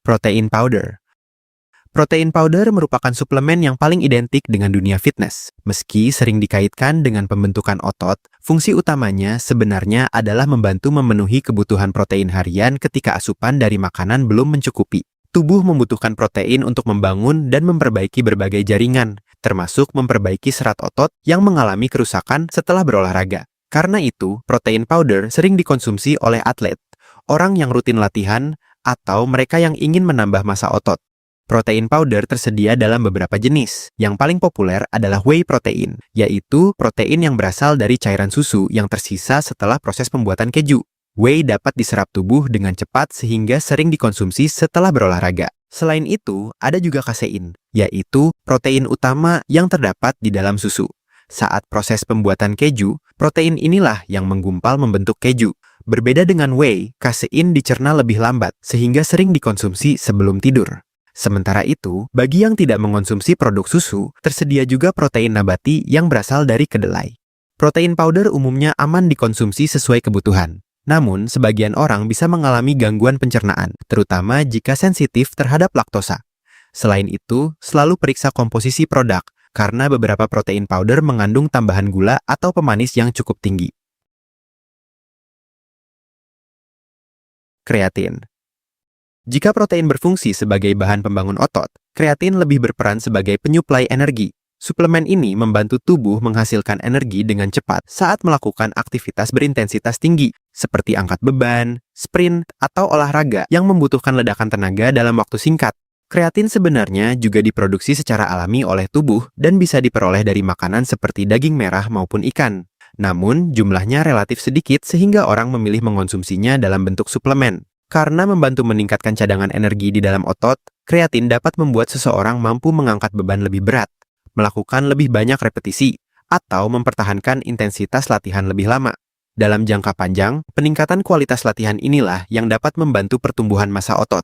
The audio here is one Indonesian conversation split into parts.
Protein powder. Protein powder merupakan suplemen yang paling identik dengan dunia fitness. Meski sering dikaitkan dengan pembentukan otot, fungsi utamanya sebenarnya adalah membantu memenuhi kebutuhan protein harian ketika asupan dari makanan belum mencukupi. Tubuh membutuhkan protein untuk membangun dan memperbaiki berbagai jaringan, termasuk memperbaiki serat otot yang mengalami kerusakan setelah berolahraga. Karena itu, protein powder sering dikonsumsi oleh atlet, orang yang rutin latihan, atau mereka yang ingin menambah massa otot. Protein powder tersedia dalam beberapa jenis. Yang paling populer adalah whey protein, yaitu protein yang berasal dari cairan susu yang tersisa setelah proses pembuatan keju. Whey dapat diserap tubuh dengan cepat sehingga sering dikonsumsi setelah berolahraga. Selain itu, ada juga kasein, yaitu protein utama yang terdapat di dalam susu. Saat proses pembuatan keju, protein inilah yang menggumpal membentuk keju. Berbeda dengan whey, kasein dicerna lebih lambat sehingga sering dikonsumsi sebelum tidur. Sementara itu, bagi yang tidak mengonsumsi produk susu, tersedia juga protein nabati yang berasal dari kedelai. Protein powder umumnya aman dikonsumsi sesuai kebutuhan. Namun, sebagian orang bisa mengalami gangguan pencernaan, terutama jika sensitif terhadap laktosa. Selain itu, selalu periksa komposisi produk, karena beberapa protein powder mengandung tambahan gula atau pemanis yang cukup tinggi. Kreatin. Jika protein berfungsi sebagai bahan pembangun otot, kreatin lebih berperan sebagai penyuplai energi. Suplemen ini membantu tubuh menghasilkan energi dengan cepat saat melakukan aktivitas berintensitas tinggi, seperti angkat beban, sprint, atau olahraga yang membutuhkan ledakan tenaga dalam waktu singkat. Kreatin sebenarnya juga diproduksi secara alami oleh tubuh dan bisa diperoleh dari makanan seperti daging merah maupun ikan. Namun, jumlahnya relatif sedikit sehingga orang memilih mengonsumsinya dalam bentuk suplemen. Karena membantu meningkatkan cadangan energi di dalam otot, kreatin dapat membuat seseorang mampu mengangkat beban lebih berat, melakukan lebih banyak repetisi, atau mempertahankan intensitas latihan lebih lama. Dalam jangka panjang, peningkatan kualitas latihan inilah yang dapat membantu pertumbuhan massa otot.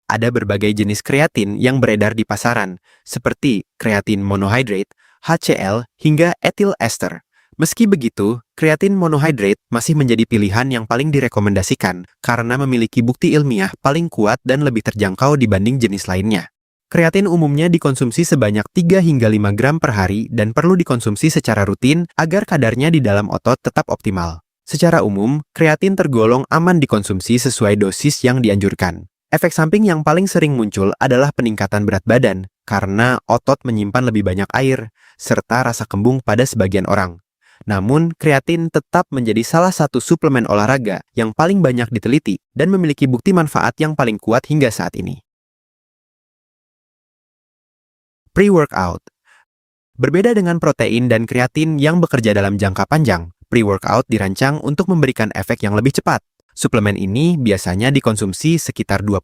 Ada berbagai jenis kreatin yang beredar di pasaran, seperti kreatin monohydrate, HCl, hingga ethyl ester. Meski begitu, kreatin monohydrate masih menjadi pilihan yang paling direkomendasikan karena memiliki bukti ilmiah paling kuat dan lebih terjangkau dibanding jenis lainnya. Kreatin umumnya dikonsumsi sebanyak 3 hingga 5 gram per hari dan perlu dikonsumsi secara rutin agar kadarnya di dalam otot tetap optimal. Secara umum, kreatin tergolong aman dikonsumsi sesuai dosis yang dianjurkan. Efek samping yang paling sering muncul adalah peningkatan berat badan karena otot menyimpan lebih banyak air, serta rasa kembung pada sebagian orang. Namun, kreatin tetap menjadi salah satu suplemen olahraga yang paling banyak diteliti dan memiliki bukti manfaat yang paling kuat hingga saat ini. Pre-workout. Berbeda dengan protein dan kreatin yang bekerja dalam jangka panjang, pre-workout dirancang untuk memberikan efek yang lebih cepat. Suplemen ini biasanya dikonsumsi sekitar 20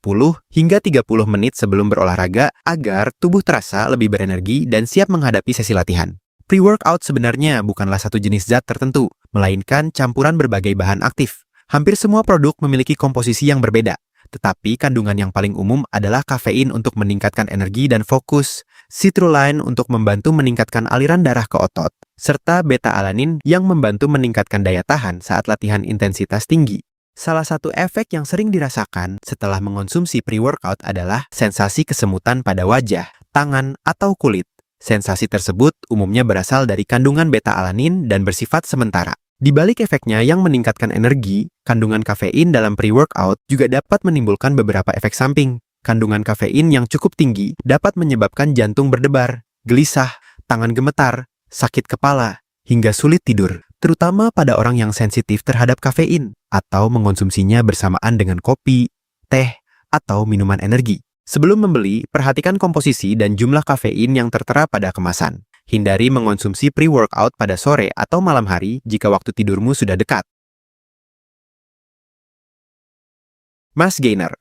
hingga 30 menit sebelum berolahraga agar tubuh terasa lebih berenergi dan siap menghadapi sesi latihan. Pre-workout sebenarnya bukanlah satu jenis zat tertentu, melainkan campuran berbagai bahan aktif. Hampir semua produk memiliki komposisi yang berbeda, tetapi kandungan yang paling umum adalah kafein untuk meningkatkan energi dan fokus, citrulline untuk membantu meningkatkan aliran darah ke otot, serta beta-alanin yang membantu meningkatkan daya tahan saat latihan intensitas tinggi. Salah satu efek yang sering dirasakan setelah mengonsumsi pre-workout adalah sensasi kesemutan pada wajah, tangan, atau kulit. Sensasi tersebut umumnya berasal dari kandungan beta-alanin dan bersifat sementara. Di balik efeknya yang meningkatkan energi, kandungan kafein dalam pre-workout juga dapat menimbulkan beberapa efek samping. Kandungan kafein yang cukup tinggi dapat menyebabkan jantung berdebar, gelisah, tangan gemetar, sakit kepala, hingga sulit tidur, terutama pada orang yang sensitif terhadap kafein atau mengonsumsinya bersamaan dengan kopi, teh, atau minuman energi. Sebelum membeli, perhatikan komposisi dan jumlah kafein yang tertera pada kemasan. Hindari mengonsumsi pre-workout pada sore atau malam hari jika waktu tidurmu sudah dekat. Mass Gainer.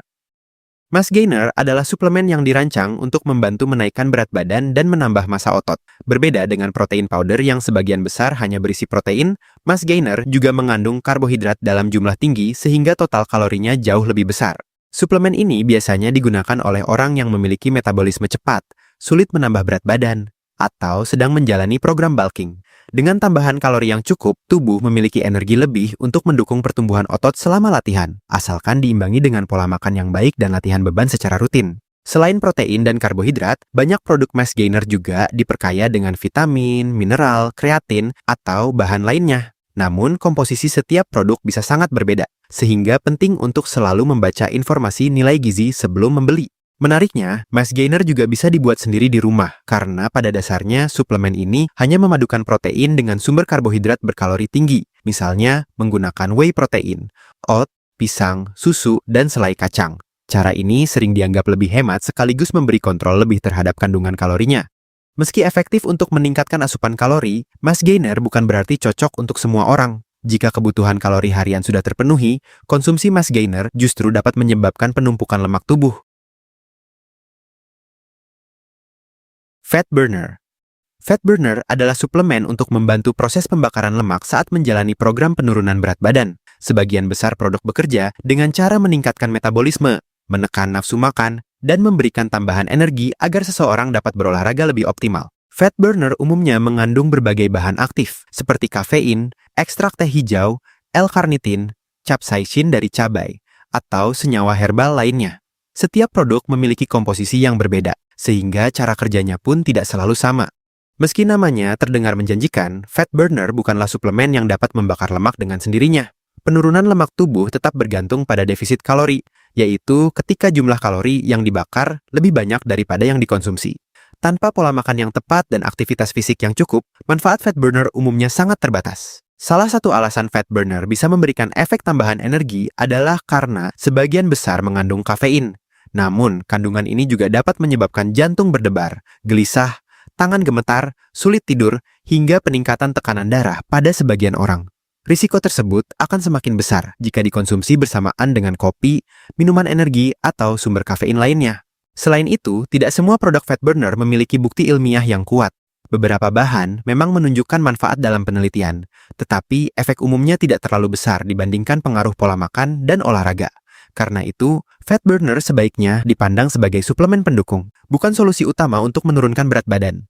Mass Gainer adalah suplemen yang dirancang untuk membantu menaikkan berat badan dan menambah massa otot. Berbeda dengan protein powder yang sebagian besar hanya berisi protein, Mass Gainer juga mengandung karbohidrat dalam jumlah tinggi sehingga total kalorinya jauh lebih besar. Suplemen ini biasanya digunakan oleh orang yang memiliki metabolisme cepat, sulit menambah berat badan, atau sedang menjalani program bulking. Dengan tambahan kalori yang cukup, tubuh memiliki energi lebih untuk mendukung pertumbuhan otot selama latihan, asalkan diimbangi dengan pola makan yang baik dan latihan beban secara rutin. Selain protein dan karbohidrat, banyak produk mass gainer juga diperkaya dengan vitamin, mineral, kreatin, atau bahan lainnya. Namun, komposisi setiap produk bisa sangat berbeda, sehingga penting untuk selalu membaca informasi nilai gizi sebelum membeli. Menariknya, mass gainer juga bisa dibuat sendiri di rumah, karena pada dasarnya suplemen ini hanya memadukan protein dengan sumber karbohidrat berkalori tinggi, misalnya menggunakan whey protein, oat, pisang, susu, dan selai kacang. Cara ini sering dianggap lebih hemat sekaligus memberi kontrol lebih terhadap kandungan kalorinya. Meski efektif untuk meningkatkan asupan kalori, mass gainer bukan berarti cocok untuk semua orang. Jika kebutuhan kalori harian sudah terpenuhi, konsumsi mass gainer justru dapat menyebabkan penumpukan lemak tubuh. Fat burner. Fat burner adalah suplemen untuk membantu proses pembakaran lemak saat menjalani program penurunan berat badan. Sebagian besar produk bekerja dengan cara meningkatkan metabolisme, menekan nafsu makan, dan memberikan tambahan energi agar seseorang dapat berolahraga lebih optimal. Fat burner umumnya mengandung berbagai bahan aktif, seperti kafein, ekstrak teh hijau, L-karnitin, capsaicin dari cabai, atau senyawa herbal lainnya. Setiap produk memiliki komposisi yang berbeda, sehingga cara kerjanya pun tidak selalu sama. Meski namanya terdengar menjanjikan, fat burner bukanlah suplemen yang dapat membakar lemak dengan sendirinya. Penurunan lemak tubuh tetap bergantung pada defisit kalori, yaitu ketika jumlah kalori yang dibakar lebih banyak daripada yang dikonsumsi. Tanpa pola makan yang tepat dan aktivitas fisik yang cukup, manfaat fat burner umumnya sangat terbatas. Salah satu alasan fat burner bisa memberikan efek tambahan energi adalah karena sebagian besar mengandung kafein. Namun, kandungan ini juga dapat menyebabkan jantung berdebar, gelisah, tangan gemetar, sulit tidur, hingga peningkatan tekanan darah pada sebagian orang. Risiko tersebut akan semakin besar jika dikonsumsi bersamaan dengan kopi, minuman energi, atau sumber kafein lainnya. Selain itu, tidak semua produk fat burner memiliki bukti ilmiah yang kuat. Beberapa bahan memang menunjukkan manfaat dalam penelitian, tetapi efek umumnya tidak terlalu besar dibandingkan pengaruh pola makan dan olahraga. Karena itu, fat burner sebaiknya dipandang sebagai suplemen pendukung, bukan solusi utama untuk menurunkan berat badan.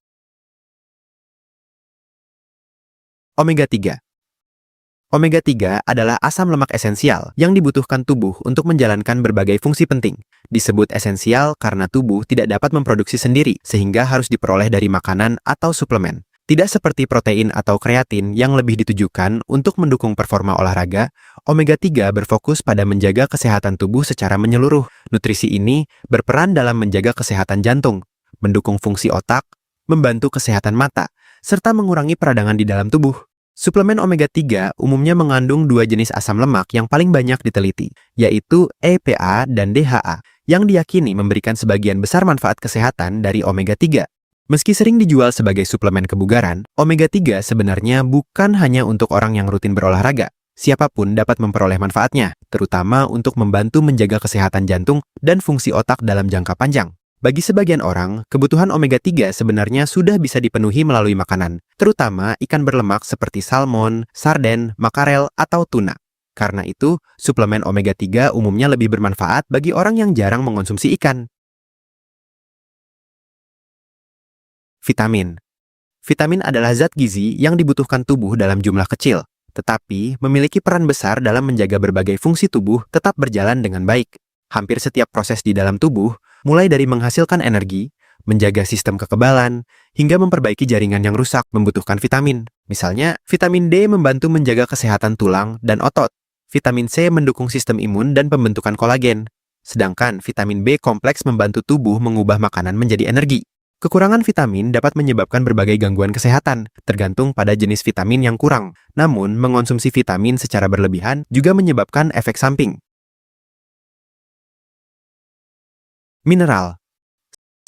Omega 3. Omega 3 adalah asam lemak esensial yang dibutuhkan tubuh untuk menjalankan berbagai fungsi penting. Disebut esensial karena tubuh tidak dapat memproduksi sendiri, sehingga harus diperoleh dari makanan atau suplemen. Tidak seperti protein atau kreatin yang lebih ditujukan untuk mendukung performa olahraga, omega 3 berfokus pada menjaga kesehatan tubuh secara menyeluruh. Nutrisi ini berperan dalam menjaga kesehatan jantung, mendukung fungsi otak, membantu kesehatan mata, serta mengurangi peradangan di dalam tubuh. Suplemen omega 3 umumnya mengandung dua jenis asam lemak yang paling banyak diteliti, yaitu EPA dan DHA, yang diyakini memberikan sebagian besar manfaat kesehatan dari omega 3. Meski sering dijual sebagai suplemen kebugaran, omega 3 sebenarnya bukan hanya untuk orang yang rutin berolahraga. Siapapun dapat memperoleh manfaatnya, terutama untuk membantu menjaga kesehatan jantung dan fungsi otak dalam jangka panjang. Bagi sebagian orang, kebutuhan omega 3 sebenarnya sudah bisa dipenuhi melalui makanan, terutama ikan berlemak seperti salmon, sarden, makarel, atau tuna. Karena itu, suplemen omega 3 umumnya lebih bermanfaat bagi orang yang jarang mengonsumsi ikan. Vitamin. Vitamin adalah zat gizi yang dibutuhkan tubuh dalam jumlah kecil, tetapi memiliki peran besar dalam menjaga berbagai fungsi tubuh tetap berjalan dengan baik. Hampir setiap proses di dalam tubuh, mulai dari menghasilkan energi, menjaga sistem kekebalan, hingga memperbaiki jaringan yang rusak membutuhkan vitamin. Misalnya, vitamin D membantu menjaga kesehatan tulang dan otot. Vitamin C mendukung sistem imun dan pembentukan kolagen. Sedangkan vitamin B kompleks membantu tubuh mengubah makanan menjadi energi. Kekurangan vitamin dapat menyebabkan berbagai gangguan kesehatan, tergantung pada jenis vitamin yang kurang. Namun, mengonsumsi vitamin secara berlebihan juga menyebabkan efek samping. Mineral.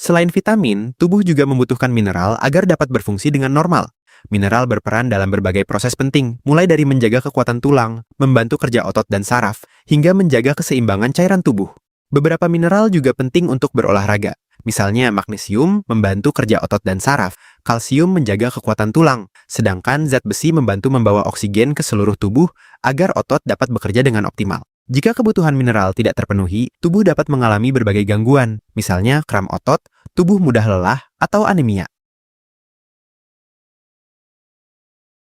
Selain vitamin, tubuh juga membutuhkan mineral agar dapat berfungsi dengan normal. Mineral berperan dalam berbagai proses penting, mulai dari menjaga kekuatan tulang, membantu kerja otot dan saraf, hingga menjaga keseimbangan cairan tubuh. Beberapa mineral juga penting untuk berolahraga. Misalnya magnesium membantu kerja otot dan saraf, kalsium menjaga kekuatan tulang, sedangkan zat besi membantu membawa oksigen ke seluruh tubuh agar otot dapat bekerja dengan optimal. Jika kebutuhan mineral tidak terpenuhi, tubuh dapat mengalami berbagai gangguan, misalnya kram otot, tubuh mudah lelah, atau anemia.